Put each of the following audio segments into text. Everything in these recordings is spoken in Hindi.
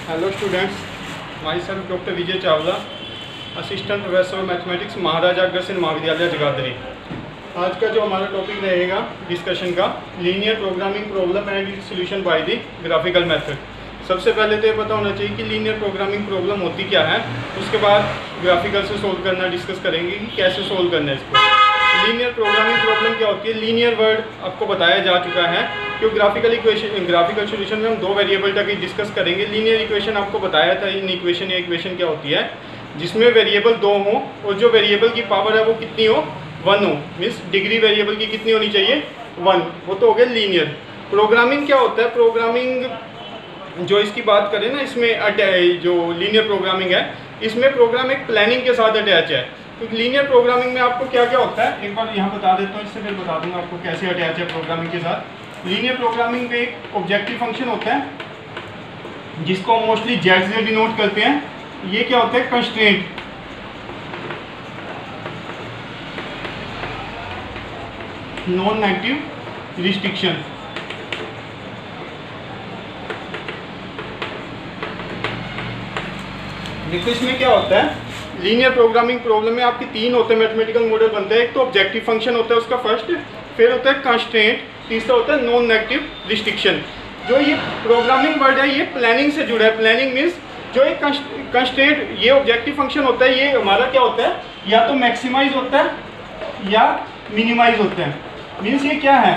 Hello students, myself doctor Vijay Chawla, assistant professor mathematics, Maharaja Agrasen Mahavidyalaya Jagadhri. आज का जो हमारा टॉपिक रहेगा डिस्कशन का, linear programming problem and it's solution by the graphical method. सबसे पहले तो ये पता होना चाहिए कि लीनियर प्रोग्रामिंग प्रॉब्लम होती क्या है, उसके बाद ग्राफिकल से सोल्व करना डिस्कस करेंगे कि कैसे सोल्व करना है इसको। लीनियर प्रोग्रामिंग प्रॉब्लम क्या होती है, लीनियर वर्ड आपको बताया जा चुका है, क्योंकि ग्राफिकल सॉल्यूशन में हम दो वेरिएबल तक ही डिस्कस करेंगे। लीनियर इक्वेशन आपको बताया था, इन इक्वेशन या इक्वेशन क्या होती है जिसमें वेरिएबल दो हो और जो वेरिएबल की पावर है वो कितनी हो, 1 हो। मीन्स डिग्री वेरिएबल की कितनी होनी चाहिए, 1। वो तो हो गया लीनियर। प्रोग्रामिंग क्या होता है, प्रोग्रामिंग जो इसकी बात करें ना, इसमें जो लीनियर प्रोग्रामिंग है इसमें प्रोग्राम एक प्लानिंग के साथ अटैच है। तो लीनियर प्रोग्रामिंग में आपको क्या क्या होता है, एक बार यहाँ बता देता हूँ, इससे फिर बता दूंगा आपको कैसे अटैच है प्रोग्रामिंग के साथ। लीनियर प्रोग्रामिंग में एक ऑब्जेक्टिव फंक्शन होता है जिसको मोस्टली जेड से डिनोट करते हैं। ये क्या होता है, कंस्ट्रेंट। Non negative restriction. देखो इसमें क्या होता है, लीनियर प्रोग्रामिंग प्रॉब्लम में आपके 3 होते हैं मैथमेटिकल मॉडल बनते हैं। एक तो ऑब्जेक्टिव फंक्शन होता है उसका फर्स्ट, फिर होता है कंस्ट्रेंट, तीसरा होता है नॉन नेगेटिव रिस्ट्रिक्शन। जो ये प्रोग्रामिंग वर्ड है ये प्लानिंग से जुड़ा है। प्लानिंग मीन्स जो एक कंस्ट्रेंट, ये ऑब्जेक्टिव फंक्शन होता है, ये हमारा क्या होता है, या तो मैक्सिमाइज होता है या मिनिमाइज होता है। मीन्स ये क्या है,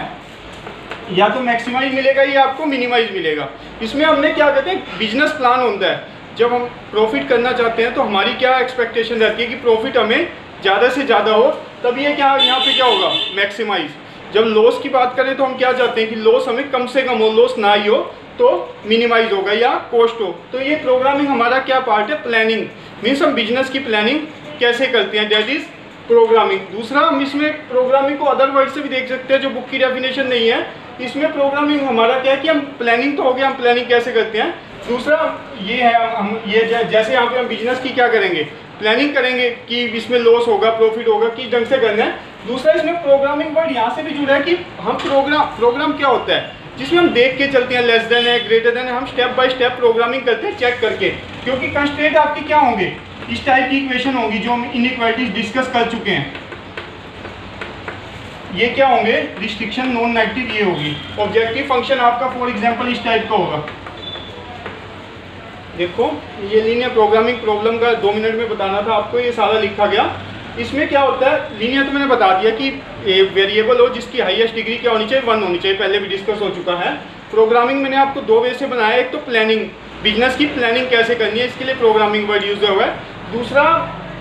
या तो मैक्सिमाइज मिलेगा या आपको मिनिमाइज मिलेगा। इसमें हमने क्या कहते हैं, बिजनेस प्लान होता है। जब हम प्रॉफिट करना चाहते हैं तो हमारी क्या एक्सपेक्टेशन रहती है कि प्रॉफिट हमें ज़्यादा से ज़्यादा हो, तब ये क्या यहाँ पे क्या होगा, मैक्सिमाइज। जब लॉस की बात करें तो हम क्या चाहते हैं कि लॉस हमें कम से कम हो, लॉस ना ही हो तो मिनिमाइज होगा या कॉस्ट हो। तो ये प्रोग्रामिंग हमारा क्या पार्ट है, प्लानिंग। मीन्स हम बिजनेस की प्लानिंग कैसे करते हैं, दैट इज प्रोग्रामिंग। दूसरा, हम इसमें प्रोग्रामिंग को अदर वर्ड से भी देख सकते हैं जो बुक की डेफिनेशन नहीं है। इसमें प्रोग्रामिंग हमारा क्या है कि हम प्लानिंग तो हो गया, हम प्लानिंग कैसे करते हैं। दूसरा ये है, हम ये जैसे यहाँ पे हम बिजनेस की क्या करेंगे, प्लानिंग करेंगे कि इसमें लॉस होगा प्रॉफिट होगा, किस ढंग से करना है। दूसरा, इसमें प्रोग्रामिंग वर्ड यहाँ से भी जुड़ा है कि हम प्रोग्राम क्या होता है जिसमें हम देख के चलते हैं, लेस देन है, ग्रेटर देन है, हम स्टेप बाय स्टेप प्रोग्रामिंग करते हैं चेक करके। क्योंकि कंस्ट्रेंट आपकी क्या होंगे, इस टाइप की इक्वेशन होगी जो हम इनइक्वालिटीज डिस्कस कर चुके हैं। ये क्या होंगे, रिस्ट्रिक्शन नॉन नेगेटिव ये होगी। ऑब्जेक्टिव फंक्शन आपका फॉर एग्जांपल इस टाइप का होगा। देखो ये लीनियर प्रोग्रामिंग प्रॉब्लम का 2 मिनट में बताना था आपको, ये सारा लिखा गया। इसमें क्या होता है, लीनियर तो मैंने बता दिया कि वेरिएबल हो जिसकी हाईएस्ट डिग्री क्या होनी चाहिए, 1 होनी चाहिए, पहले भी डिस्कस हो चुका है। प्रोग्रामिंग मैंने आपको 2 वे से बनाया, एक तो प्लानिंग, बिजनेस की प्लानिंग कैसे करनी है, इसके लिए प्रोग्रामिंग वर्ड यूज हुआ है। दूसरा,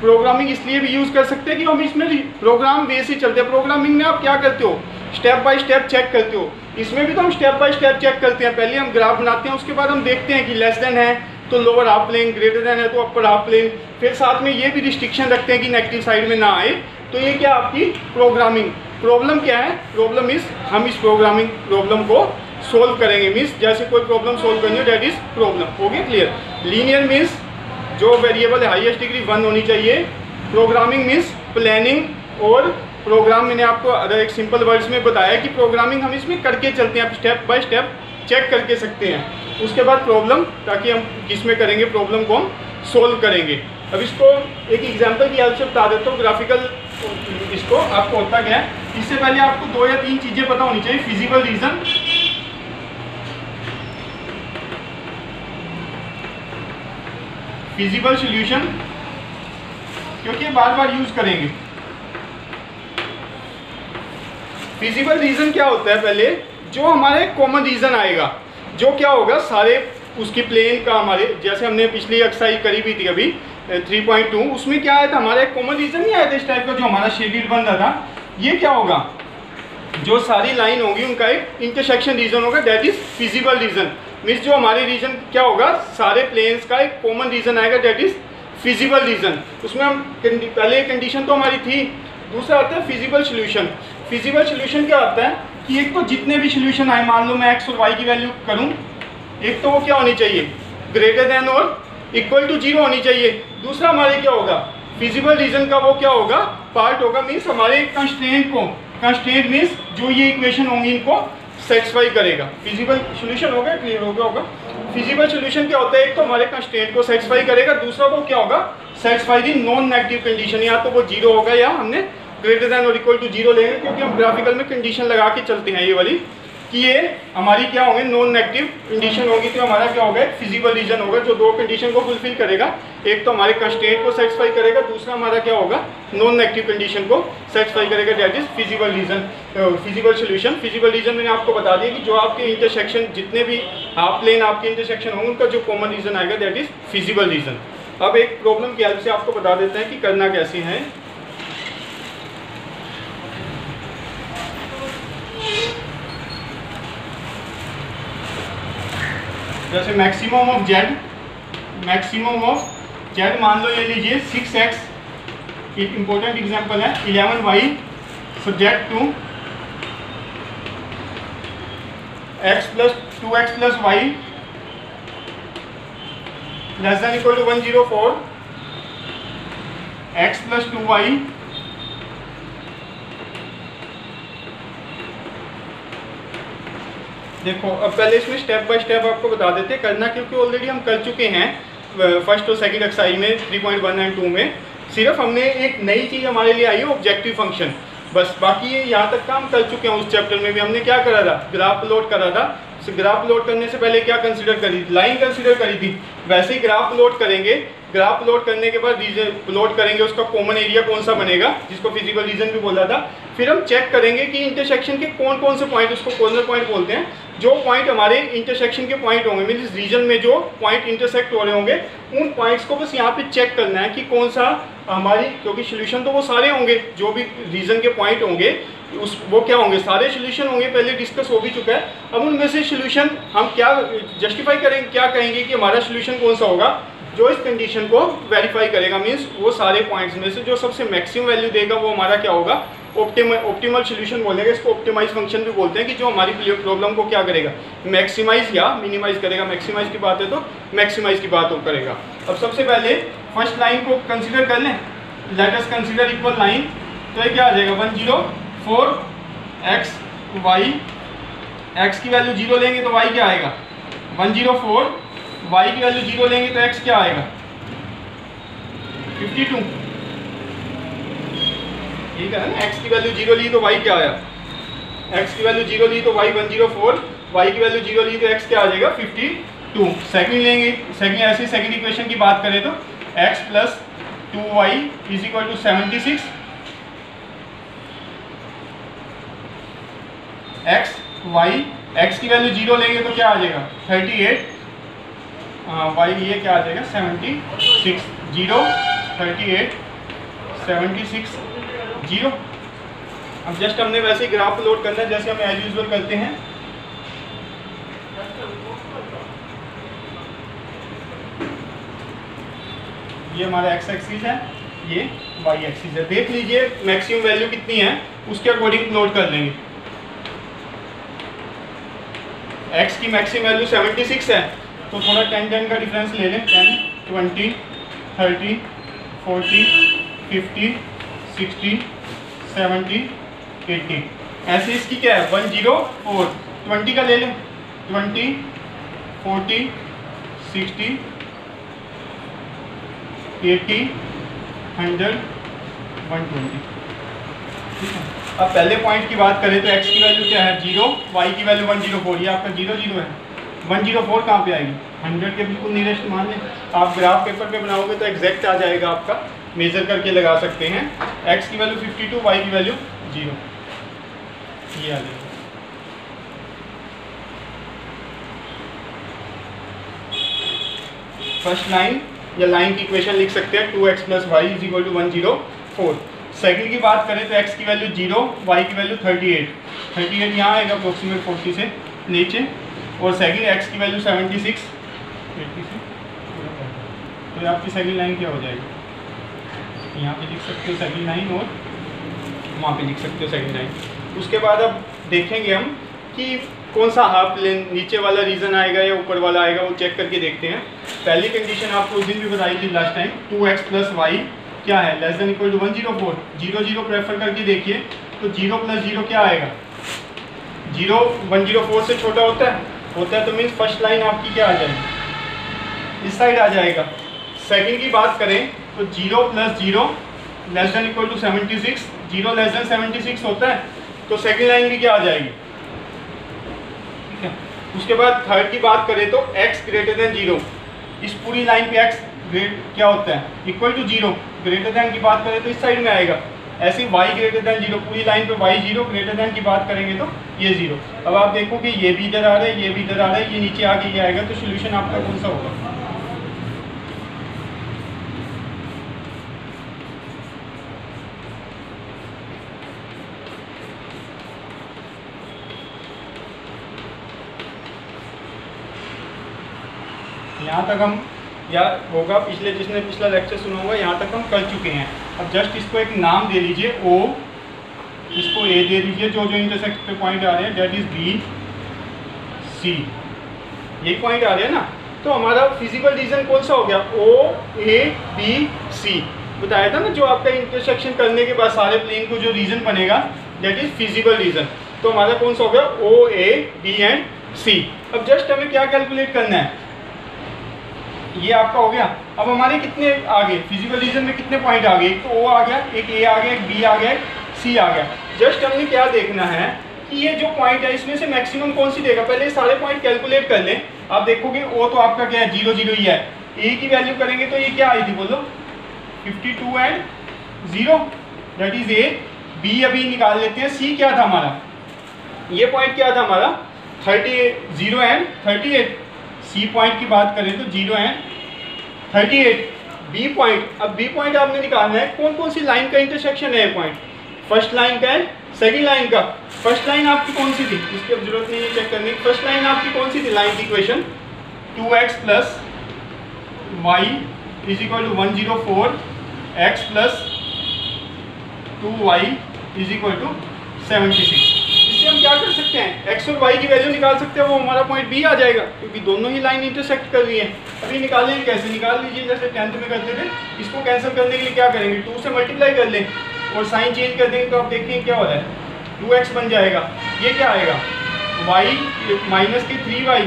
प्रोग्रामिंग इसलिए भी यूज़ कर सकते हैं कि हम इसमें प्रोग्राम वे से चलते हैं। प्रोग्रामिंग में आप क्या करते हो, स्टेप बाय स्टेप चेक करते हो। इसमें भी तो हम स्टेप बाय स्टेप चेक करते हैं। पहले हम ग्राफ बनाते हैं, उसके बाद हम देखते हैं कि लेस देन है तो lower half plane, greater than है तो अपर हाफ प्लेन। फिर साथ में ये भी रिस्ट्रिक्शन रखते हैं कि नेगेटिव साइड में ना आए। तो ये क्या आपकी प्रोग्रामिंग। प्रॉब्लम क्या है, प्रॉब्लम इज हम इस प्रोग्रामिंग प्रॉब्लम को सोल्व करेंगे। मीन्स जैसे कोई प्रॉब्लम सोल्व करनी हो, दैट इज प्रॉब्लम। हो गया क्लियर। लीनियर मीन्स जो वेरिएबल है हाईएस्ट डिग्री 1 होनी चाहिए। Programming means planning. और प्रोग्राम मैंने आपको अदर एक सिंपल वर्ड्स में बताया कि प्रोग्रामिंग हम इसमें करके चलते हैं, स्टेप बाय स्टेप चेक करके सकते हैं। उसके बाद प्रॉब्लम, ताकि हम किसमें करेंगे, प्रॉब्लम को हम सोल्व करेंगे। अब इसको एक एग्जांपल की हेल्प से बता देता हूँ ग्राफिकल, इसको आपको होता क्या है। इससे पहले आपको 2 या 3 चीज़ें पता होनी चाहिए, फिजिबल रीजन, फिजिबल सॉल्यूशन, क्योंकि बार बार यूज करेंगे। फिजिबल रीजन क्या होता है, पहले जो हमारे कॉमन रीजन आएगा, जो क्या होगा सारे उसकी प्लेन का, हमारे जैसे हमने पिछली एक्सरसाइज करी भी थी अभी 3.2, उसमें क्या आया था, हमारा एक कॉमन रीजन नहीं आया था इस टाइप का जो हमारा शेडेड बन रहा था। ये क्या होगा, जो सारी लाइन होगी उनका एक इंटरसेक्शन रीजन होगा, that is feasible region. Means जो हमारे रीजन क्या होगा, सारे प्लेन्स का एक कॉमन रीजन आएगा, दैट इज फिजिबल रीजन। उसमें हम पहले कंडीशन तो हमारी थी। दूसरा आता है फिजिबल सॉल्यूशन। फिजिबल सॉल्यूशन क्या होता है कि एक तो जितने भी सॉल्यूशन आए, मान लो मैं x और y की वैल्यू करूं, एक तो वो क्या होनी चाहिए, ग्रेटर देन और इक्वल टू 0 होनी चाहिए। दूसरा हमारे क्या होगा, फिजिबल रीजन का वो क्या होगा, पार्ट होगा। मीन्स हमारे कंस्ट्रेंट को, कंस्ट्रेंट मीन्स जो ये इक्वेशन होंगी इनको सेटिस्फाई करेगा। फिजिबल सोल्यूशन होगा, क्लियर हो गया होगा। फिजिबल सोल्यूशन क्या होता है, एक तो हमारे कंस्ट्रेंट को सेटिस्फाई करेगा, दूसरा वो क्या होगा, satisfy the non negative condition, या तो वो जीरो होगा या हमने ग्रेटर देन और इक्वल टू जीरो लेंगे, क्योंकि हम ग्राफिकल में कंडीशन लगा के चलते हैं ये वाली कि ये हमारी क्या होंगे, नॉन नेगेटिव कंडीशन होगी, तो हमारा क्या होगा, एक फिजिबल रीजन होगा जो दो कंडीशन को फुलफिल करेगा। एक तो हमारे कंस्ट्रेंट को सेटिस्फाई करेगा, दूसरा हमारा क्या होगा, नॉन नेगेटिव कंडीशन को सेटिस्फाई करेगा, that is feasible region, feasible solution. Feasible region मैंने आपको बता दिया कि जो आपके इंटरसेक्शन, जितने भी हाफ प्लेन आपके इंटरसेक्शन होंगे उनका जो कॉमन रीजन आएगा दैट इज फिजिबल रीजन। अब एक प्रॉब्लम की हेल्प से आपको बता देते हैं कि करना कैसे है। जैसे maximum of Z, maximum of Z मान लो ये लीजिए 6x, एक इंपॉर्टेंट एग्जांपल है, 11y subject to x plus 2x plus y less than equal to 104, x plus 2y देखो। अब पहले इसमें स्टेप बाय स्टेप आपको बता देते हैं करना, क्योंकि ऑलरेडी हम कर चुके हैं फर्स्ट और सेकंड एक्सरसाइज में 3.1 एंड 2 में। सिर्फ हमने एक नई चीज़ हमारे लिए आई है, ऑब्जेक्टिव फंक्शन, बस। बाकी ये यहाँ तक काम कर चुके हैं। उस चैप्टर में भी हमने क्या करा था, ग्राफ प्लॉट करा था। ग्राफ प्लॉट करने से पहले क्या कंसीडर करी, लाइन कंसीडर करी थी। वैसे ही ग्राफ प्लॉट करेंगे, ग्राफ प्लॉट करने के बाद रीजन प्लॉट करेंगे, उसका कॉमन एरिया कौन सा बनेगा, जिसको फिजिबल रीजन भी बोला था। फिर हम चेक करेंगे कि इंटरसेक्शन के कौन कौन से पॉइंट, उसको कॉर्नर पॉइंट बोलते हैं, जो पॉइंट हमारे इंटरसेक्शन के पॉइंट होंगे, मीन्स रीजन में जो पॉइंट इंटरसेक्ट हो रहे होंगे, उन पॉइंट्स को बस यहाँ पे चेक करना है कि कौन सा हमारी, क्योंकि सोल्यूशन तो वो सारे होंगे, जो भी रीजन के पॉइंट होंगे उस वो क्या होंगे, सारे सोल्यूशन होंगे, पहले डिस्कस हो भी चुका है। अब उनमें से सोल्यूशन हम क्या जस्टिफाई करेंगे, क्या कहेंगे कि हमारा सोल्यूशन कौन सा होगा जो इस कंडीशन को वेरीफाई करेगा। मीन्स वो सारे पॉइंट्स में से जो सबसे मैक्सिमम वैल्यू देगा वो हमारा क्या होगा, ऑप्टिमल सोल्यूशन बोलेगा। इसको ऑप्टिमाइज फंक्शन भी बोलते हैं, कि जो हमारी प्रॉब्लम को क्या करेगा, मैक्सिमाइज या मिनिमाइज करेगा। मैक्सिमाइज की बात है तो मैक्सिमाइज की बात वो करेगा। अब सबसे पहले फर्स्ट लाइन को कंसीडर कर लें, let us consider equal line. तो ये क्या आ जाएगा, 104 x y, x की वैल्यू 0 लेंगे तो y क्या आएगा, 104, y की वैल्यू 0 लेंगे तो x क्या आएगा, 52। ठीक है ना, x की वैल्यू 0 ली तो y क्या आया, x की वैल्यू 0 ली तो y 104, y की वैल्यू 0 ली तो x क्या आ जाएगा, 52। सेकंड लेंगे, सेकंड ऐसे सेकंड इक्वेशन की बात करें तो x plus 2y is equal to 76, x y, x की वैल्यू 0 लेंगे तो क्या आ जाएगा, 38, y ये क्या आ जाएगा, 76, 0, 38, 76, 0। अब जस्ट हमने वैसे ही ग्राफ लोड करना है जैसे हम एज यूजुअल करते हैं। ये हमारा x एक्सिस है, ये y एक्सिस है। देख लीजिए मैक्सिमम वैल्यू कितनी है, उसके अकॉर्डिंग प्लॉट कर लेंगे। x की मैक्सिमम वैल्यू 76 है, तो थोड़ा 10 का डिफरेंस ले लें, 10, 20, 30, 40, 50, 60, 70, 80। ऐसे इसकी क्या है, 104, 20 का ले लें, 20, 40, 60, 80, 100, 120। ठीक है। अब पहले पॉइंट की बात करें तो x की वैल्यू क्या है, 0, y की वैल्यू 104, ये आपका 0 0 है। 104 कहाँ पे आएगी, 100 के बिल्कुल नियरेस्ट मान लें। आप ग्राफ पेपर पे बनाओगे तो एग्जैक्ट आ जाएगा, आपका मेजर करके लगा सकते हैं। x की वैल्यू 52, y की वैल्यू 0, ये आ जाएगा। फर्स्ट लाइन या लाइन की इक्वेशन लिख सकते हैं, 2x plus Y is equal to 104। Second की बात करें तो x की वैल्यू 0, y की वैल्यू 38 यहाँ आएगा अप्रोक्सीमेट 40 से नीचे, और सेकंड x की वैल्यू 76, 80 से, तो आपकी सेकंड लाइन क्या हो जाएगी, यहाँ पे लिख सकते हो सेकंड लाइन और वहाँ पे लिख सकते हो सेकंड लाइन। उसके बाद अब देखेंगे हम कि कौन सा हाफ प्लेन नीचे वाला रीजन आएगा या ऊपर वाला आएगा, वो चेक करके देखते हैं। पहली कंडीशन आपको उस दिन भी बताई थी last time, 2x plus Y क्या है, less than equal to 104, 0 0 prefer करके देखिए तो 0 प्लस 0 क्या आएगा, 104 से छोटा होता है तो मीन्स फर्स्ट लाइन आपकी क्या आ जाएगी, इस साइड आ जाएगा। सेकंड की बात करें तो 0 + 0 <= 76, 0 <= 76 होता है तो सेकंड लाइन भी क्या आ जाएगी, ठीक है। उसके बाद थर्ड की बात करें तो x > 0, इस पूरी लाइन पे x क्या होता है, = 0, ग्रेटर दैन की बात करें तो इस साइड में आएगा। ऐसे y > 0, पूरी लाइन पे y 0, ग्रेटर दैन की बात करेंगे तो ये 0। अब आप देखो कि ये भी इधर आ रहा है, ये भी इधर आ रहा है, ये नीचे आके ये आएगा, तो सोल्यूशन आपका कौन सा होगा। यहाँ तक हम या होगा पिछले, जिसने पिछला लेक्चर सुना होगा, यहाँ तक हम कर चुके हैं। अब जस्ट इसको एक नाम दे लीजिए O, इसको A दे दीजिए, जो जो इंटरसेक्ट पे पॉइंट आ रहे हैं डेट इज B C, यही पॉइंट आ रहे हैं ना। तो हमारा फिजिकल रीजन कौन सा हो गया, O A B C बताया था ना, जो आपका इंटरसेक्शन करने के बाद सारे प्लेन को जो रीजन बनेगा डेट इज फिजिकल रीजन। तो हमारा कौन सा हो गया, O A B and C। अब जस्ट हमें क्या कैलकुलेट करना है, ये आपका हो गया। अब हमारे कितने आ गए फिजिकल रीजन में, कितने पॉइंट आ गए, एक तो O आ गया, एक A आ गया, एक B आ गया, एक C आ गया। जस्ट हमने क्या देखना है कि ये जो पॉइंट है इसमें से मैक्सिमम कौन सी देगा, पहले सारे पॉइंट कैलकुलेट कर लें। आप देखोगे O तो आपका क्या है, 0 0 ही है। A की वैल्यू करेंगे तो ये क्या आई थी बोलो, 52 and 0 that is A। B अभी निकाल लेते हैं। C क्या था हमारा, ये पॉइंट क्या था हमारा, 0 एंड 38। C पॉइंट की बात करें तो 0 एंड 38। B पॉइंट, अब B पॉइंट आपने निकालना है, कौन कौन सी लाइन का इंटरसेक्शन है ये पॉइंट, फर्स्ट लाइन का एंड सेकंड लाइन का। फर्स्ट लाइन आपकी कौन सी थी, इसकी अब जरूरत नहीं है चेक करने की। फर्स्ट लाइन आपकी कौन सी थी लाइन की equation, 2x + y = 104, x + 2y = 76। इससे हम क्या कर सकते हैं, x और y की वैल्यू निकाल सकते हैं, वो हमारा पॉइंट B आ जाएगा, क्योंकि दोनों ही लाइन इंटरसेक्ट कर रही है। अभी निकालेंगे कैसे, निकाल लीजिए जैसे 10th में करते थे। इसको कैंसिल करने के लिए क्या करेंगे, 2 से मल्टीप्लाई कर लें और साइन चेंज कर देंगे तो आप देखेंगे क्या हो रहा है, 2x बन जाएगा। ये क्या आएगा, y -3y,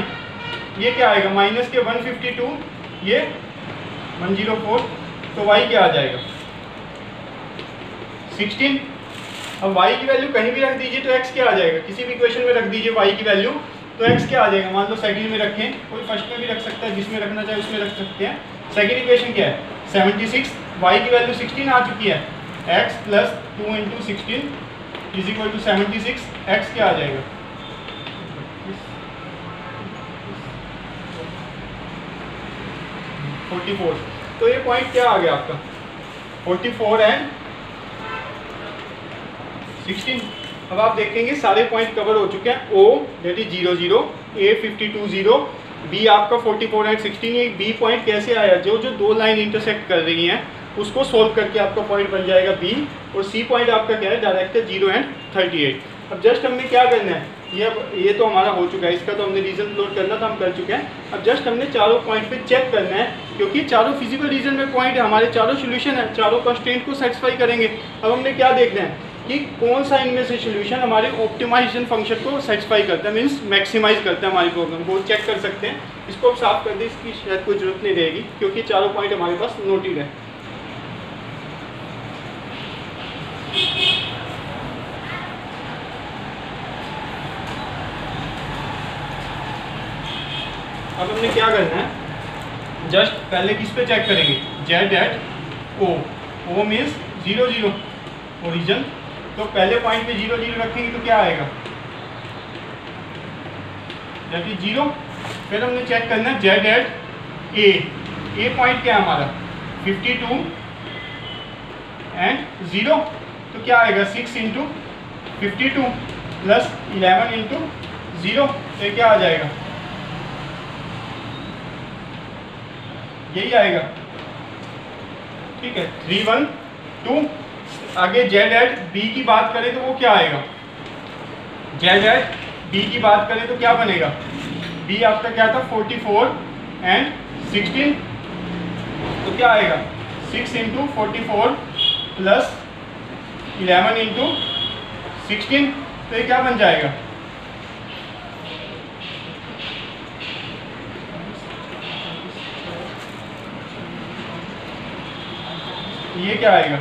ये क्या आएगा -152, ये 104, तो y क्या आ जाएगा 16। अब y की वैल्यू कहीं भी रख दीजिए तो x क्या आ जाएगा, किसी भी इक्वेशन में रख दीजिए y की वैल्यू तो x क्या आ जाएगा। मान लो सेकंड में रखें, कोई फर्स्ट में भी रख सकता है, जिसमें रखना चाहे उसमें रख सकते हैं। सेकंड इक्वेशन क्या है 76, y की वैल्यू 16 आ चुकी है, x + 2 × 16 = 76, x क्या आ जाएगा 44। तो ये पॉइंट क्या आ गया आपका 44 एंड 16। अब आप देखेंगे सारे पॉइंट कवर हो चुके हैं। O that is 0 0, A 52 0, B आपका 44 एंड 16। ये B पॉइंट कैसे आया, जो जो दो लाइन इंटरसेक्ट कर रही हैं उसको सोल्व करके आपका पॉइंट बन जाएगा B। और C पॉइंट आपका क्या है, डायरेक्ट है 0 एंड 38। अब जस्ट हमने क्या करना है, ये तो हमारा हो चुका है, इसका तो हमने रीजन प्लॉट करना था, हम कर चुके हैं। अब जस्ट हमने चारों पॉइंट पे चेक करना है, क्योंकि चारों फिजिकल रीजन में पॉइंट है, हमारे चारों सोल्यूशन है, चारों कंस्ट्रेंट को सेटिस्फाई करेंगे। अब हमने क्या देखना है कि कौन सा इनमें से सोल्यूशन हमारे ऑप्टिमाइजेशन फंक्शन को सेटिस्फाई करता है, मीन्स मैक्सिमाइज करता है हमारी प्रॉब्लम को। चेक कर सकते हैं, इसको अब साफ कर दें, इसकी शायद कोई जरूरत नहीं रहेगी क्योंकि चारों पॉइंट हमारे पास नोटेड है। अब हमने क्या करना है, जस्ट पहले किस पे चेक करेंगे, Z at O means 0 0 origin. तो पहले पॉइंट पे 0 0 रखेंगे तो क्या आएगा, दैट इज 0। फिर हमने चेक करना है Z at A पॉइंट क्या है हमारा 52 एंड 0, तो क्या आएगा 6 × 52 + 11 × 0, तो क्या आ जाएगा, यही आएगा, ठीक है 3 1 2। आगे Z at B की बात करें तो वो क्या आएगा, Z at B की बात करें तो क्या बनेगा, B आपका क्या था 44 एंड 16, तो क्या आएगा 6 × 44 + 11 × 16, तो ये क्या बन जाएगा ये क्या आएगा,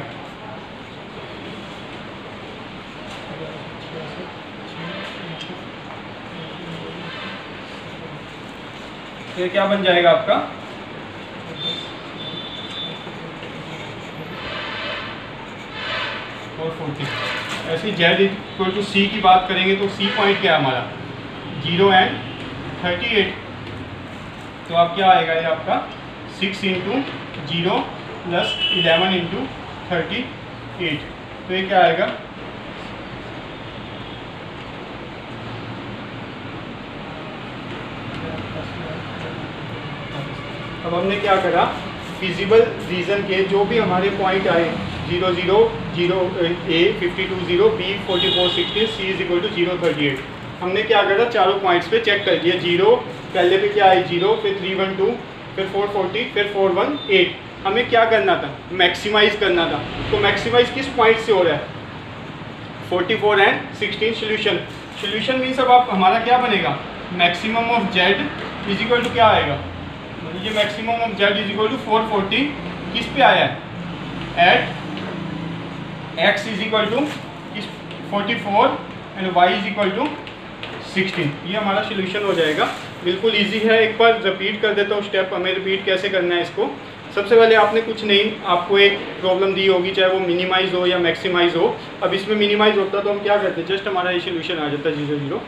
ये क्या बन जाएगा आपका 440। ऐसे जेड इक्वल टू सी की बात करेंगे तो सी पॉइंट क्या है हमारा 0 एंड 38। तो आप क्या आएगा ये आपका 6 इंटू 0 प्लस 11 इंटू 38। तो ये क्या आएगा, अब हमने क्या करा, फिजिबल रीजन के जो भी हमारे पॉइंट आए 0 0 0 A 52 0 B 44 16 C is equal to 0 38, हमने क्या करा चारों पॉइंट्स पे चेक कर दिया। 0 पहले पे क्या है 0, फिर 312, फिर 440, फिर 418। हमें क्या करना था, मैक्सिमाइज करना था। तो मैक्सिमाइज किस पॉइंट से हो रहा है 44 एंड 16। सोल्यूशन मीन्स अब आप हमारा क्या बनेगा, maximum of Z is equal to क्या आएगा, ये maximum of Z is equal to 440 किस पे आया है at X is equal to 44 and Y is equal to 16। ये हमारा सोल्यूशन हो जाएगा। बिल्कुल इजी है, एक बार रिपीट कर देता हूँ स्टेप, हमें रिपीट कैसे करना है इसको। सबसे पहले आपने कुछ नहीं, आपको एक प्रॉब्लम दी होगी, चाहे वो मिनिमाइज हो या मैक्सिमाइज हो। अब इसमें मिनिमाइज होता तो हम क्या करते, जस्ट हमारा ये सोल्यूशन आ जाता 0 0।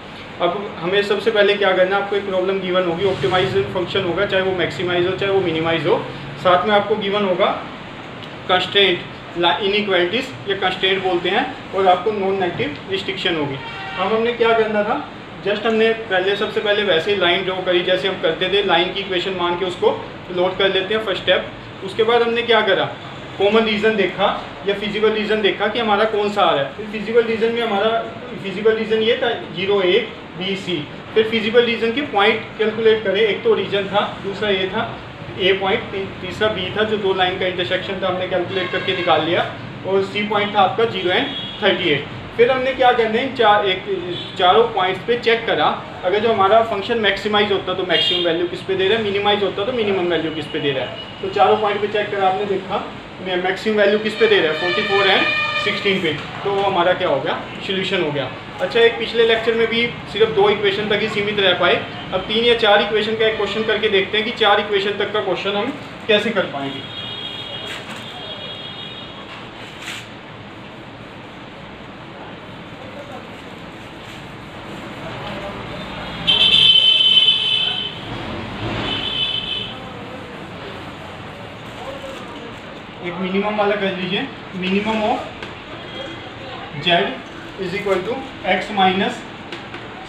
अब हमें सबसे पहले क्या करना है, आपको एक प्रॉब्लम गिवन होगी, ऑप्टिमाइज फंक्शन होगा, चाहे वो मैक्सिमाइज हो चाहे वो मिनिमाइज हो। साथ में आपको गिवन होगा कंस्ट्रेंट इनइक्वालिटीज, ये कंस्ट्रेंट बोलते हैं, और आपको नॉन नेगेटिव रिस्ट्रिक्शन होगी। अब हमने क्या करना था, जस्ट हमने पहले सबसे पहले वैसे ही लाइन ड्रॉ करी जैसे हम करते थे, लाइन की इक्वेशन मान के उसको लोड कर लेते हैं फर्स्ट स्टेप। उसके बाद हमने क्या करा, कॉमन रीज़न देखा या फिजिकल रीज़न देखा कि हमारा कौन सा आ रहा है। फिर फिजिकल रीज़न में हमारा फिजिकल रीज़न ये था 0 A B C। फिर फिजिकल रीज़न के पॉइंट कैलकुलेट करें, एक तो रीजन था, दूसरा ये था A पॉइंट, तीसरा B था जो 2 लाइन का इंटरसेक्शन था, हमने कैलकुलेट करके निकाल लिया, और C पॉइंट था आपका 0 एंड 38। फिर हमने क्या करना है, चारों पॉइंट्स पे चेक करा, अगर जो हमारा फंक्शन मैक्सिमाइज होता तो मैक्सिमम वैल्यू किस पे दे रहा है, मिनिमाइज होता तो मिनिमम वैल्यू किस पे दे रहा है। तो चारों पॉइंट पे चेक करा, आपने देखा मैक्सिमम वैल्यू किस पे दे रहा है 44 एंड 16 पे, तो वो हमारा क्या हो गया, सोल्यूशन हो गया। अच्छा, एक पिछले लेक्चर में भी सिर्फ 2 इक्वेशन तक ही सीमित रह पाए, अब 3 या 4 इक्वेशन का एक क्वेश्चन करके देखते हैं कि 4 इक्वेशन तक का क्वेश्चन हम कैसे कर पाएंगे। एक मिनिमम वाला कर लीजिए, minimum of Z is equal to X minus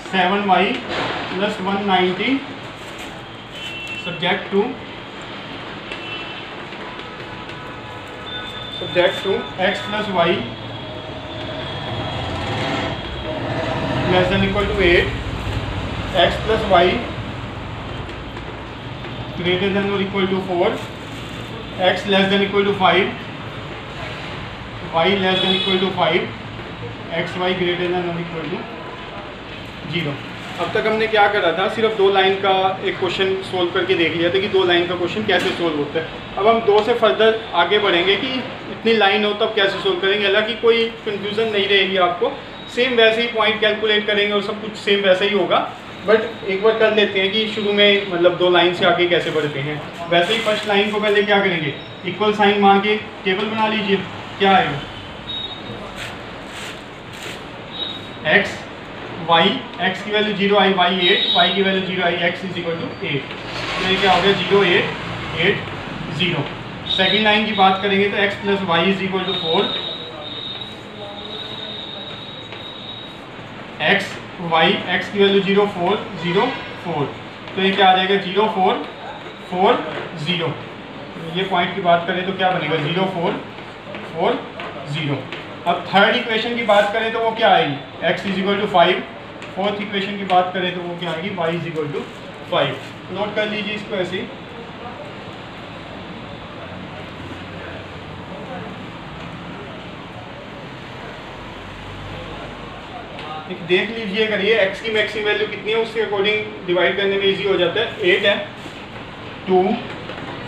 7y plus 190 subject to X plus Y less than equal to 8, X plus Y greater than और equal to 4, x less than equal to 5, y less than equal to 5, X Y greater than और इक्वल टू 0। अब तक हमने क्या करा था, सिर्फ 2 लाइन का एक क्वेश्चन सोल्व करके देख लिया था कि 2 लाइन का क्वेश्चन कैसे सोल्व होता है। अब हम 2 से फर्दर आगे बढ़ेंगे कि इतनी लाइन हो तब कैसे सोल्व करेंगे। हालांकि कोई कन्फ्यूज़न नहीं रहेगी आपको, सेम वैसे ही पॉइंट कैलकुलेट करेंगे और सब कुछ सेम वैसा ही होगा। बट एक बार कर लेते हैं कि शुरू में मतलब 2 लाइन से आगे कैसे बढ़ते हैं। वैसे ही फर्स्ट लाइन को पहले क्या करेंगे, इक्वल साइन मान के टेबल बना लीजिए। क्या आएगा, एक्स वाई, एक्स की वैल्यू 0 आई, वाई 8, वाई की वैल्यू 0 आई, एक्स इज इक्वल टू 8। तो ये क्या हो गया 0 8 8 0। सेकेंड लाइन की बात करेंगे तो X plus Y is equal to 4, X Y, X की वैल्यू 0 4 0 4। तो ये क्या आ जाएगा 0 4 4 0। ये पॉइंट की बात करें तो क्या बनेगा 0 4 4 0। अब थर्ड इक्वेशन की बात करें तो वो क्या आएगी, x is equal to 5। Fourth equation की बात करें तो वो क्या आएगी, y is equal to 5। Note कर लीजिए इसको ऐसे। देख लीजिए, करिए x की मैक्सिमम वैल्यू कितनी है उसके अकॉर्डिंग डिवाइड करने में इजी हो जाता है। 8 है, 2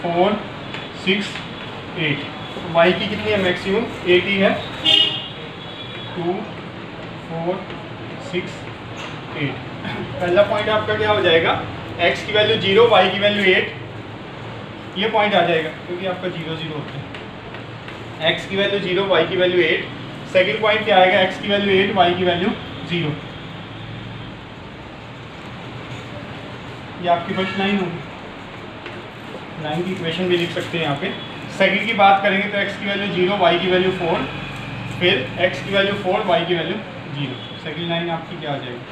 4 6 8। वाई की कितनी है मैक्सिमम 80 है, 2 4 6 8। पहला पॉइंट आपका क्या हो जाएगा, x की वैल्यू 0 y की वैल्यू 8, ये पॉइंट आ जाएगा क्योंकि आपका 0 0 होता है। x की वैल्यू 0 y की वैल्यू 8। सेकंड पॉइंट क्या आएगा, x की वैल्यू 8 y की वैल्यू 0। ये आपकी फर्स्ट लाइन होगी, लाइन की इक्वेशन भी लिख सकते हैं यहाँ पे। सेकंड की बात करेंगे तो x की वैल्यू 0 y की वैल्यू 4, फिर x की वैल्यू 4 y की वैल्यू 0। सेकंड लाइन आपकी क्या आ जाएगी,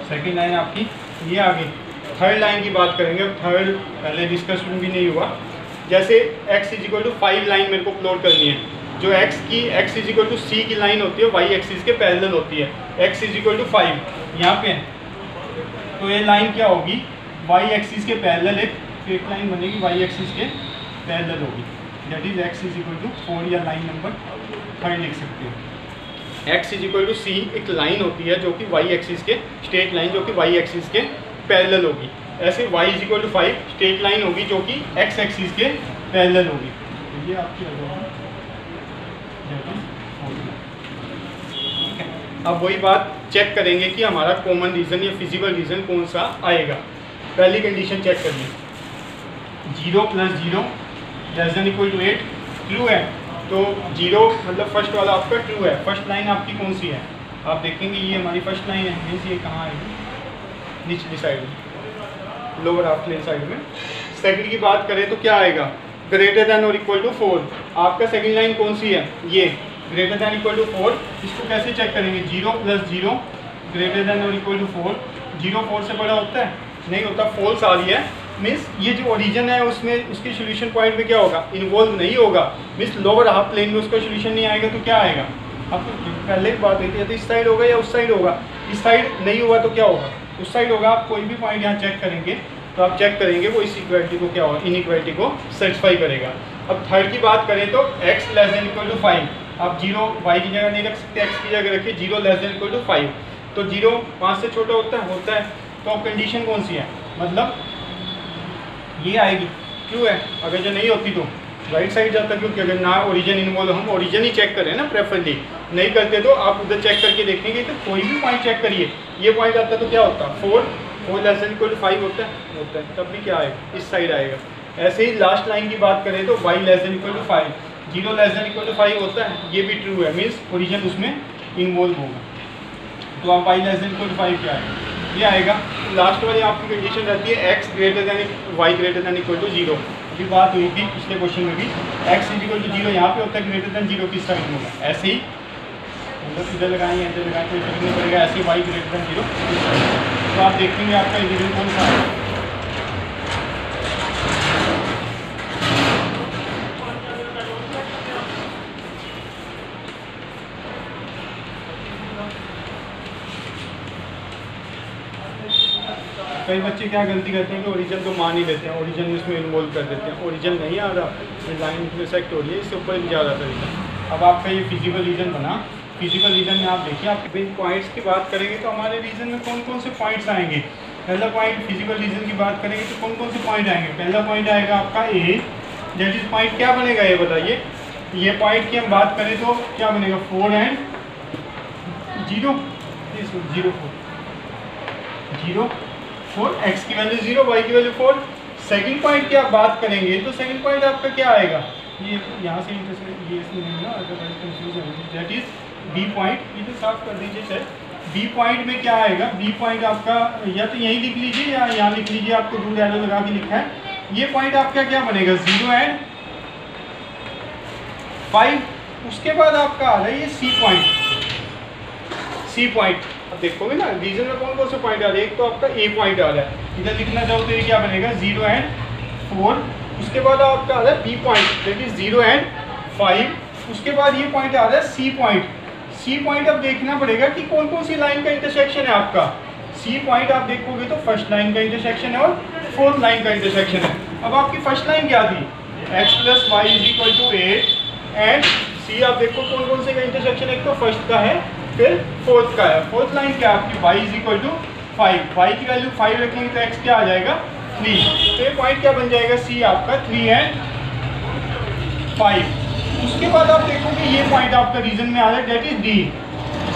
सेकंड लाइन आपकी ये आ गई। थर्ड लाइन की बात करेंगे, थर्ड पहले डिस्कशन भी नहीं हुआ। जैसे x = 5 लाइन मेरे को प्लॉट करनी है, जो x = c की लाइन होती है y एक्सिस के पैरेलल होती है, x = 5 यहाँ पे, तो ये लाइन क्या होगी, y एक्सिस के पैरेलल एक स्ट्रेट लाइन बनेगी, y एक्सिस के पैरेलल होगी, दैट इज x = 4, या लाइन नंबर 3 लिख सकते हैं। x = c एक लाइन होती है जो कि y एक्सिस के स्ट्रेट लाइन जो कि y एक्सिस के पैरेलल होगी। ऐसे y = 5 स्ट्रेट लाइन होगी जो कि x एक्सिस के पैरेलल होगी। तो ये आपकी हो जाएगी। अब वही बात चेक करेंगे कि हमारा कॉमन रीजन या फिजिबल रीजन कौन सा आएगा। पहली कंडीशन चेक करिए, 0 + 0 ≤ 8 ट्रू है, तो 0 मतलब फर्स्ट वाला आपका ट्रू है। फर्स्ट लाइन आपकी कौन सी है, आप देखेंगे ये हमारी फर्स्ट लाइन है, मीन्स ये कहाँ आएगी, निचली साइड में, लोअर हाफ प्लेन साइड में। सेकंड की बात करें तो क्या आएगा, > 4। आपका सेकंड लाइन कौन सी है, ये > 4। इसको कैसे चेक करेंगे, 0 + 0 > 4। 0 4 से बड़ा होता है, नहीं होता, फॉल्स आ रही है। मीन्स ये जो ओरिजिन है उसमें उसकी सोल्यूशन पॉइंट में क्या होगा, इन्वॉल्व नहीं होगा, मीन्स लोअर हाफ प्लेन में उसका सोल्यूशन नहीं आएगा। तो क्या आएगा, आपको पहले की बात हुई थी, तो इस साइड होगा या उस साइड होगा, इस साइड नहीं हुआ तो क्या होगा, उस साइड होगा। आप कोई भी पॉइंट यहाँ चेक करेंगे तो आप चेक करेंगे वो इस इक्वालिटी को क्या होगा, इनइक्वालिटी को सेटिस्फाई करेगा। अब थर्ड की बात करें तो x <= 5, आप 0 y की जगह नहीं रख सकते, x की जगह रखिए, 0 <= 5। तो 0 5 से छोटा होता है। तो अब कंडीशन कौन सी है, मतलब ये आएगी, क्यों है, अगर जो नहीं होती तो राइट साइड जाता, क्योंकि अगर ना ओरिजिन इन्वॉल्व, हम ओरिजिन ही चेक करें ना प्रेफरली, नहीं करते तो आप उधर चेक करके देखेंगे। तो कोई भी पॉइंट चेक करिए, ये पॉइंट आता तो क्या होता, 4 <= 5 होता है, तब भी क्या आएगा, इस साइड आएगा। ऐसे ही लास्ट लाइन की बात करें तो y <= 5, 0 <= 5 होता है, ये भी ट्रू है, मीन्स ओरिजिन उसमें इन्वॉल्व होगा। तो आप y <= 5 क्या है, ये आएगा। लास्ट वाली आपकी कंडीशन रहती है x <= y > 0। अभी बात हुई थी पिछले क्वेश्चन में भी, x = 0 यहाँ पे होता है, <0 किस साइड में होगा, ऐसे ही मतलब इधर लगाएंगे, इधर लगाएंगे, कोई फर्क नहीं पड़ेगा, ऐसे y <= 0। तो आप देखेंगे आपका रीजन कौन सा है, कई बच्चे क्या गलती करते हैं कि ओरिजिन को मान ही लेते हैं, ओरिजिन इसमें इन्वॉल्व कर देते हैं, ओरिजिन नहीं आ रहा, ये लाइन इंटरसेक्ट हो रही है, इससे ऊपर भी जा रहा था रीजन। अब आपका ये फिजिबल रीजन बना, फिजिबल रीजन में आप देखिए, आप बिन पॉइंट्स की बात करेंगे तो हमारे रीजन में कौन कौन से पॉइंट्स आएंगे। पहला पॉइंट फिजिबल रीजन की बात करेंगे तो कौन कौन से पॉइंट आएंगे, पहला पॉइंट आएगा आपका A, दैट इज पॉइंट क्या बनेगा ये बताइए, ये पॉइंट की हम बात करें तो क्या बनेगा, 4 and 0 4, x की वैल्यू 0, y की वैल्यू 4। सेकंड पॉइंट की आप बात करेंगे तो सेकंड पॉइंट आपका क्या आएगा, ये यहाँ से ये इसमें नहीं ना, अदरवाइज कंफ्यूज है, दैट इज B पॉइंट। ये तो साफ कर दीजिए सर, B पॉइंट में क्या आएगा, B पॉइंट आपका या तो यहीं लिख लीजिए या यहाँ लिख लीजिए, आपको रूल एरो लगा के लिखा है। ये पॉइंट आपका क्या बनेगा, 0 and 5। उसके बाद आपका आ रहा है ये C पॉइंट। अब देखोगे ना रीजन में कौन कौन से पॉइंट आ रहे हैं, एक तो आपका A पॉइंट आ रहा है, इधर लिखना चाहो तो ये क्या बनेगा, 0 and 4। उसके बाद आपका आ रहा है B point, that is 0 and 5। उसके बाद ये पॉइंट आ रहा है C पॉइंट। अब देखना पड़ेगा कि कौन कौन सी लाइन का इंटरसेक्शन है आपका। C पॉइंट आप देखोगे तो फर्स्ट लाइन का इंटरसेक्शन है और फोर्थ लाइन का इंटरसेक्शन है। अब आपकी फर्स्ट लाइन क्या थी, x + y = 8 एंड C आप देखो कौन कौन से का इंटरसेक्शन, एक तो फर्स्ट का है, फिर फोर्थ का है। फोर्थ लाइन क्या आपकी, y = 5, y की वैल्यू 5 रखेंगे तो x क्या आ जाएगा, 3। तो ये पॉइंट क्या बन जाएगा, सी आपका 3 एंड 5। उसके बाद आप देखोगे ये पॉइंट आपका रीजन में आ रहा है, that is D.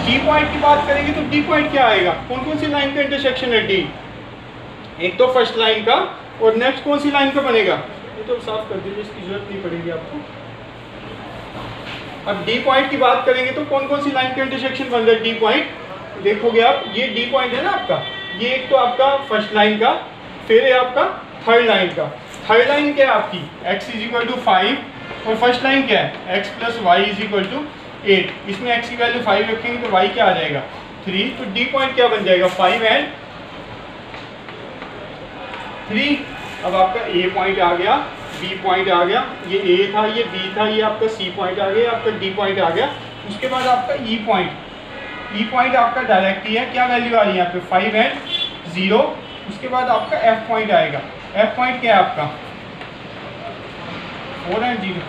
D point की बात करेंगे तो डी पॉइंट क्या आएगा, कौन कौन सी लाइन का इंटरसेक्शन है डी, एक तो फर्स्ट लाइन का और नेक्स्ट कौन सी लाइन का बनेगा, ये तो साफ कर दीजिए, इसकी जरूरत नहीं पड़ेगी आपको। अब डी पॉइंट की बात करेंगे तो कौन कौन सी लाइन का इंटरसेक्शन बन रहा है डी पॉइंट, देखोगे आप ये डी पॉइंट है ना आपका, ये एक तो आपका फर्स्ट लाइन का, फिर है आपका थर्ड लाइन का। थर्ड लाइन क्या है आपकी, x = 5 और फर्स्ट लाइन क्या है x + y = 8। इसमें x की वैल्यू 5 रखेंगे तो y क्या आ जाएगा 3। तो डी पॉइंट क्या बन जाएगा 5 एंड 3। अब आपका ए पॉइंट आ गया, बी पॉइंट आ गया, ये ए था, ये बी था, ये आपका सी पॉइंट आ गया, आपका डी पॉइंट आ गया। उसके बाद आपका ई पॉइंट, ई पॉइंट आपका डायरेक्ट ही है, क्या वैल्यू आ रही है यहाँ पे 5 एंड 0। उसके बाद आपका एफ पॉइंट आएगा, एफ पॉइंट क्या है आपका 4 एंड 0।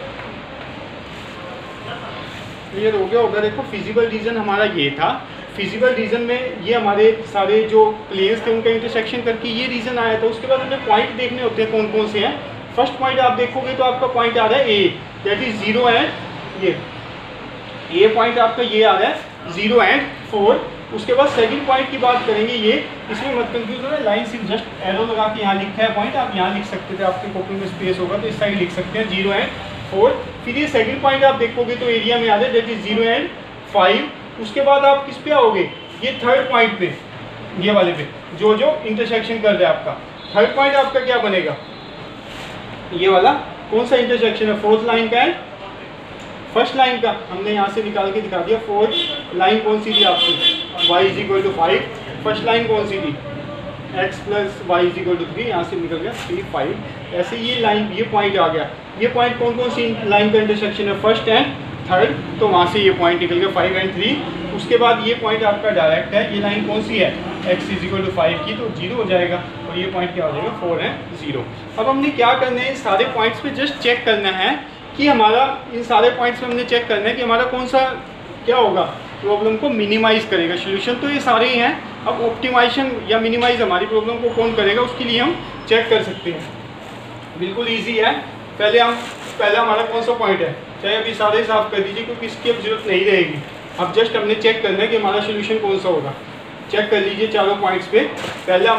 क्लियर हो गया होगा। देखो फिजिबल रीजन हमारा ये था, फिजिबल रीजन में ये हमारे सारे जो प्लेन्स थे उनका इंटरसेक्शन करके ये रीजन आया था। उसके बाद हमें पॉइंट देखने होते हैं कौन कौन से हैं। फर्स्ट पॉइंट आप देखोगे तो आपका पॉइंट आ रहा है ए, दैट इज 0 एंड ये ए पॉइंट आपका ये आ रहा है 0 एंड 4। उसके बाद सेकंड पॉइंट की बात करेंगे, ये इसमें मत कंफ्यूज हो, लाइन सिर्फ जस्ट एरो लगा के यहाँ लिखा है पॉइंट, आप यहाँ लिख सकते थे, आपके कॉपी में स्पेस होगा तो इस साइड लिख सकते हैं 0 एंड 4। फिर ये सेकंड पॉइंट आप देखोगे तो एरिया में आ रहा है दैट इज 0 एंड 5। उसके बाद आप किस पे आओगे, ये थर्ड पॉइंट पे, ये वाले पे जो जो इंटरसेक्शन कर रहा है आपका। थर्ड पॉइंट आपका क्या बनेगा, ये वाला कौन सा इंटरसेक्शन है, फोर्थ लाइन का है, फर्स्ट लाइन का हमने यहाँ से निकाल के दिखा दिया। फोर्थ लाइन कौन सी थी आपकी, y = 5। फर्स्ट लाइन कौन सी थी, x + y = 3, यहाँ से निकल गया 3 5। ऐसे ये लाइन, ये पॉइंट आ गया। ये पॉइंट कौन कौन सी लाइन का इंटरसेक्शन है, फर्स्ट एंड थर्ड, तो वहाँ से ये पॉइंट निकल गया 5 एंड 3। उसके बाद ये पॉइंट आपका डायरेक्ट है, ये लाइन कौन सी है x = 5 की, तो 0 हो जाएगा और ये पॉइंट क्या हो जाएगा 4 एंड 0। अब हमने क्या करना है, सारे पॉइंट्स पे जस्ट चेक करना है कि हमारा, इन सारे पॉइंट्स पे हमने चेक करना है कि हमारा कौन सा क्या होगा, प्रॉब्लम को मिनिमाइज़ करेगा। सोल्यूशन तो ये सारे ही हैं, अब ऑप्टिमाइजेशन या मिनिमाइज हमारी प्रॉब्लम को कौन करेगा उसके लिए हम चेक कर सकते हैं। बिल्कुल ईजी है। पहले हमारा कौन सा पॉइंट है, चाहे अभी सारे साफ कर दीजिए क्योंकि इसकी अब जरूरत नहीं रहेगी। अब जस्ट हमने चेक करना है कि हमारा सोल्यूशन कौन सा होगा। चेक कर लीजिए चारों पॉइंट्स पे। पहला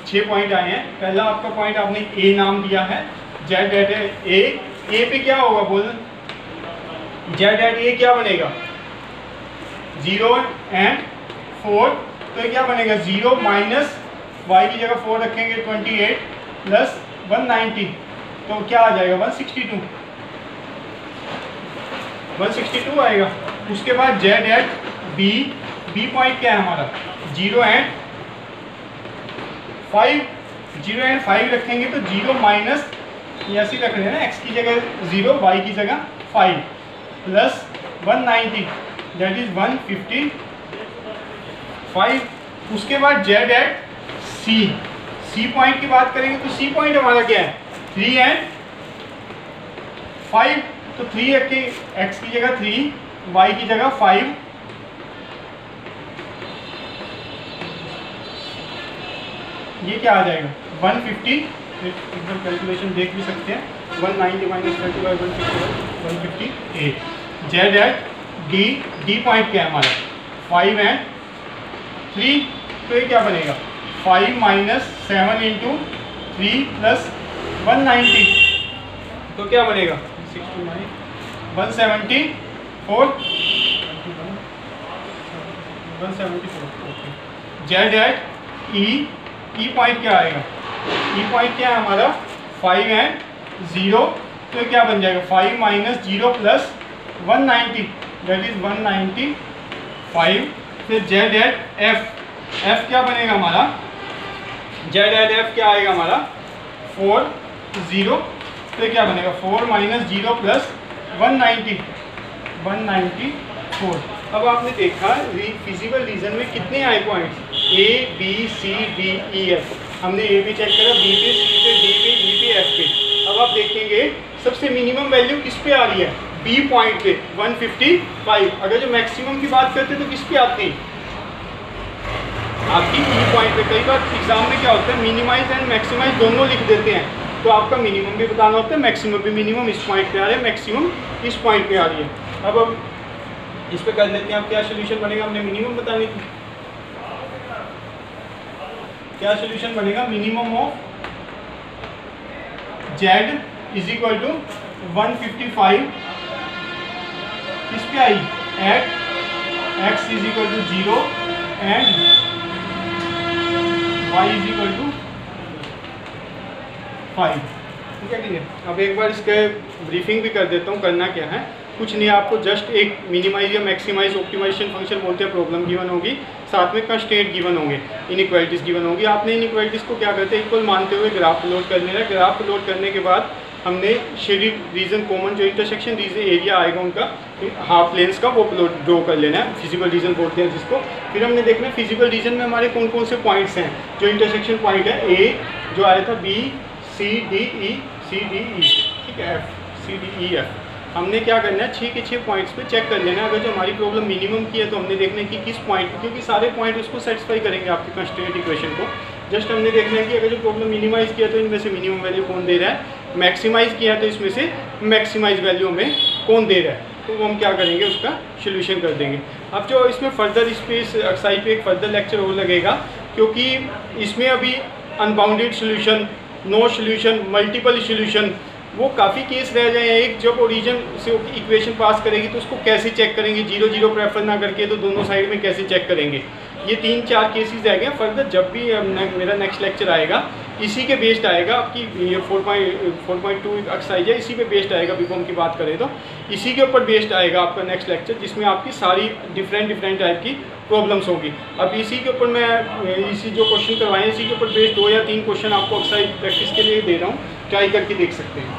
6 पॉइंट आए हैं। पहला आपका पॉइंट आपने ए नाम दिया है, जेड एट ए पे क्या होगा बोल, जेड एट ए क्या बनेगा 0 एंड 4। तो क्या बनेगा 0 माइनस y की जगह 4 रखेंगे 28 प्लस 190, तो क्या आ जाएगा 162 आएगा। उसके बाद जेड एट बी पॉइंट क्या है हमारा 0 एंड 5 रखेंगे तो 0 माइनस, ऐसे ही रख रहे हैं ना, x की जगह 0 y की जगह 5 प्लस 190 दैट इज 155। उसके बाद जेड एट सी पॉइंट की बात करेंगे तो सी पॉइंट हमारा क्या है 3 एंड 5, तो 3 रखे x की जगह 3 y की जगह 5, ये क्या आ जाएगा 150, एकदम कैलकुलेशन देख भी सकते हैं, 190 - 35 158। जेड एट डी पॉइंट क्या है हमारा 5 एंड 3, तो ये क्या बनेगा 5 - 7 × 3 प्लस 190, तो क्या बनेगा 174 okay. Z at E point क्या आएगा, ई पॉइंट क्या है हमारा 5 एंड 0, तो क्या बन जाएगा 5 - 0 प्लस 190 दैट इज 195। फिर जेड एट एफ क्या बनेगा हमारा, जेड एट एफ क्या आएगा हमारा 4 0, तो क्या बनेगा 4 - 0 प्लस 194। अब आपने देखा फिजिबल रीजन में कितने आए points, A B C D E F. हमने ए भी चेक करा, बी पे, सी पे, डी पे, ई पे, एफ पे। अब आप देखेंगे सबसे मिनिमम वैल्यू किस पे आ रही है, बी पॉइंट पे 155। अगर जो मैक्सिमम की बात करते तो किस पे आती, आपकी की पॉइंट पे। कई बार एग्जाम में क्या होता है, मिनिमाइज एंड मैक्सिमाइज दोनों लिख देते हैं, तो आपका मिनिमम भी बताना होता है, मैक्सिमम भी। मिनिमम इस पॉइंट पे आ रहा है, मैक्सिमम इस पॉइंट पे आ रही है। अब हम इस पे कर लेते हैं। अब क्या सोल्यूशन बनेगा, हमने मिनिमम बताने की, क्या सोल्यूशन बनेगा, minimum of Z is equal to 155 किस पे आई, at X is equal to 0 and Y is equal to 5। ठीक है, ठीक है। अब एक बार इसके ब्रीफिंग भी कर देता हूँ। करना क्या है, कुछ नहीं, आपको जस्ट एक मिनिमाइज या मैक्सिमाइज ऑप्टिमाइजेशन फंक्शन बोलते हैं, प्रॉब्लम गिवन होगी, साथ में कंस्ट्रेंट गिवन होंगे, इनइक्वालिटीज गिवन होगी। आपने इनइक्वालिटीज को क्या करते हैं, इक्वल मानते हुए ग्राफ प्लॉट कर लेना है। ग्राफ प्लॉट करने के बाद हमने शेडेड रीजन कॉमन जो इंटरसेक्शन रीजन एरिया आएगा उनका हाफ लेंस का, वो प्लॉट ड्रॉ कर लेना है, फिजिकल रीजन बोलते हैं जिसको। फिर हमने देखना है फिजिकल रीजन में हमारे कौन कौन से पॉइंट्स हैं जो इंटरसेक्शन पॉइंट है, ए जो आया था, बी सी डी ई, ठीक है, F C D E F. हमने क्या करना है, 6 के 6 पॉइंट्स पे चेक कर लेना है। अगर जो हमारी प्रॉब्लम मिनिमम की है तो हमने देखना है कि किस पॉइंट, क्योंकि सारे पॉइंट उसको सेटिस्फाई करेंगे आपकी कंस्ट्रेंट इक्वेशन को। जस्ट हमने देखना है कि अगर जो प्रॉब्लम मिनिमाइज किया तो इनमें से मिनिमम वैल्यू कौन दे रहा है, मैक्सिमाइज किया तो इसमें से मैक्सिमाइज वैल्यू में कौन दे रहा है, तो वो हम क्या करेंगे, उसका सोल्यूशन कर देंगे। अब जो इसमें फर्दर स्पेस एक्सरसाइज पे एक फर्दर लेक्चर और लगेगा, क्योंकि इसमें अभी unbounded solution, no solution, multiple solution, वो काफ़ी केस रह जाए। एक जब ओरिजिन से इक्वेशन पास करेगी तो उसको कैसे चेक करेंगे, 0-0 प्रेफर ना करके तो दोनों साइड में कैसे चेक करेंगे, ये 3-4 केसेस रह गए। फर्दर जब भी मेरा नेक्स्ट लेक्चर आएगा इसी के बेस्ड आएगा, आपकी ये 4.2 एक्सरसाइज है, इसी पे बेस्ड आएगा। बीकॉम की बात करें तो इसी के ऊपर बेस्ड आएगा आपका नेक्स्ट लेक्चर, जिसमें आपकी सारी डिफरेंट टाइप की प्रॉब्लम्स होगी। अब इसी के ऊपर मैं इसी जो क्वेश्चन करवाए इसी के ऊपर बेस्ड 2 या 3 क्वेश्चन आपको एक्सरसाइज प्रैक्टिस के लिए दे रहा हूँ, ट्राई करके देख सकते हैं।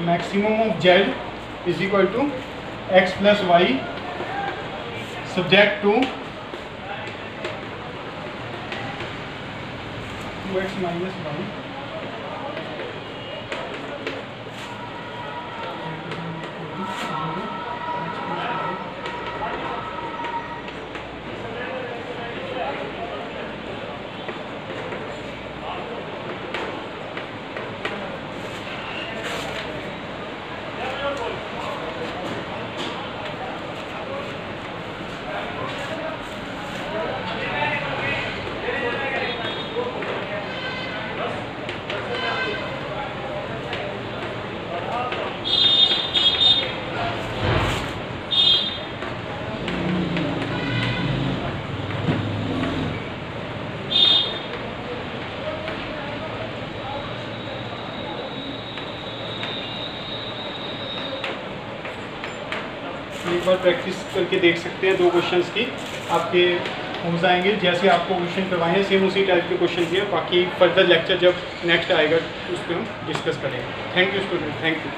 Maximum of z is equal to x plus y subject to 2x minus y एक बार प्रैक्टिस करके देख सकते हैं। 2 क्वेश्चंस की आपके हो जाएंगे, जैसे आपको क्वेश्चन करवाए हैं सेम उसी टाइप के क्वेश्चन किए। बाकी फर्दर लेक्चर जब नेक्स्ट आएगा उस पर हम डिस्कस करेंगे। Thank you student, thank you.